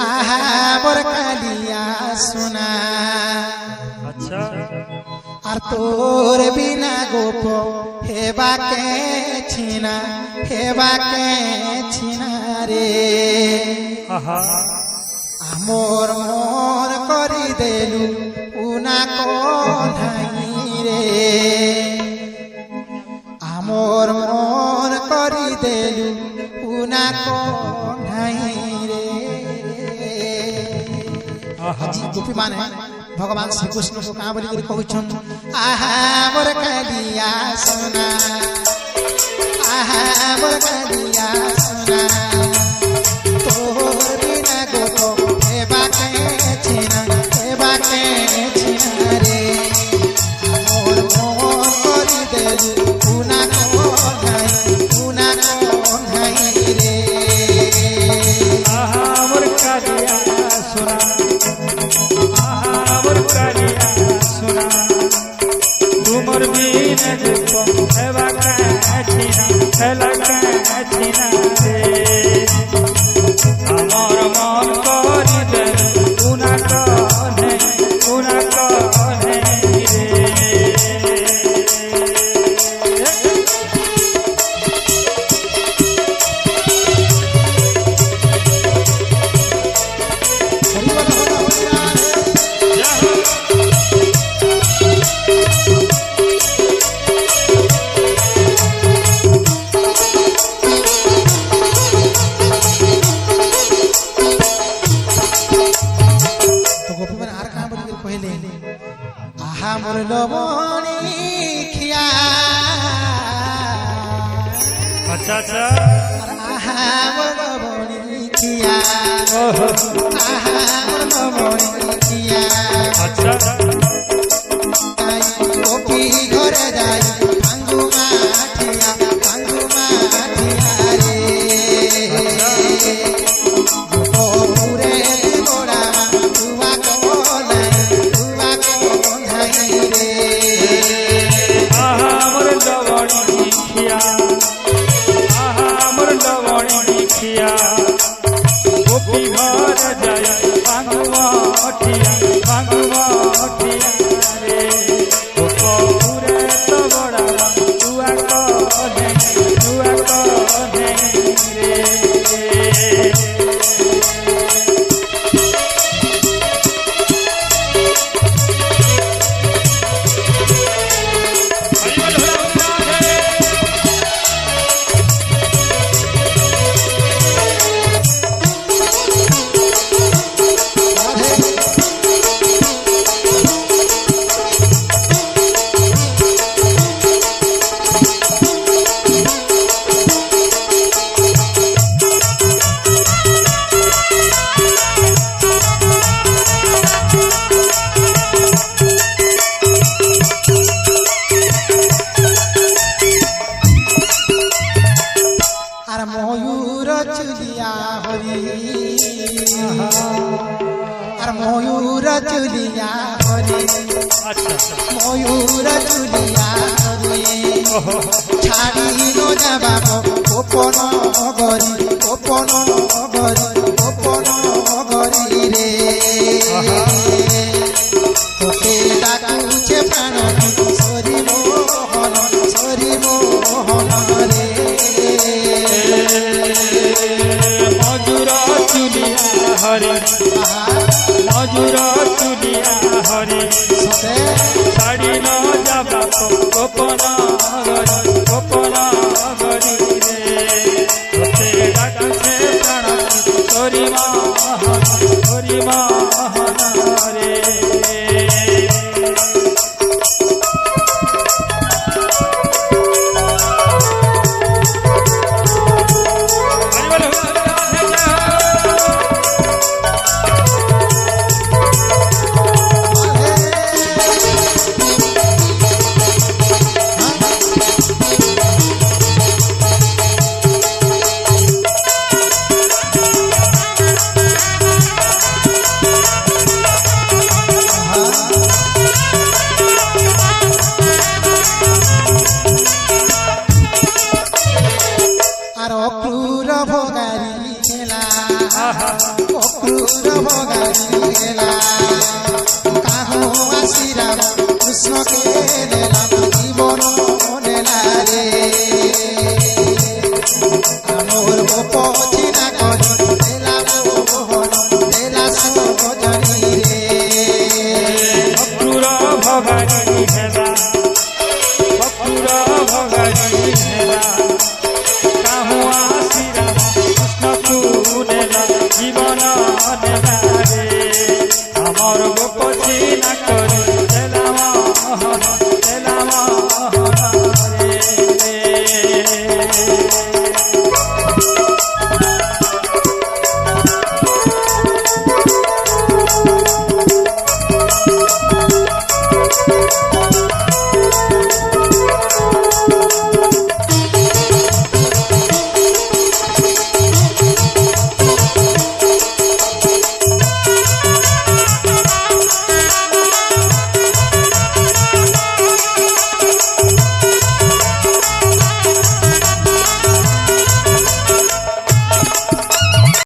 आहा मोर कालिया सुना अच्छा আর তোর বিনা গোপ হেবাকে ছিনা রে আমর মন করি দেলু উনা কোনাই রে আমর মন করি দেলু উনা কোনাই রে আজি গোপী মানে भगवान श्री कृष्ण को कहाँ बोली कहन आहा मोर कालिया सोना आहा मोर कालिया सोना तोर बिना गोप हेबाके छिना रे मोर मोर करी देलु उना कोनाई रे आहा मोर कालिया सोना सुना तुमर बीन रूप हेवा छिना रे हमर मन करी दे उना कहे रे मोर लवणी खिया अच्छा अच्छा आहा मोर लवणी खिया आहा मोर लवणी खिया अच्छा गोपी घरे जाई भांगू माठिया रे गोपुरे गोड़ा तुआ कोनाई रे आहा मोर लवणी खिया गोपी घर जाय भांगुआ रे गोपुरे तो बड़ा तुआ कहे रे मयूर चुलिया हरी আর ময়ূর চুলিয়া হরি ময়ূর চুলিয়া হরি ছাড়ি নো যাবা গোপন গরি রে তোকে ডাকুছে প্রাণ সরি মোহন রে মজুর চুলিয়া হরি মজুর চুলিয়া হরি ছাড়ি ন যাবা গোপন গরি রে তোতে ডাকুছে প্রাণ সরি মোহন রে ଠାକୁର ଭଗାରି ହେଲା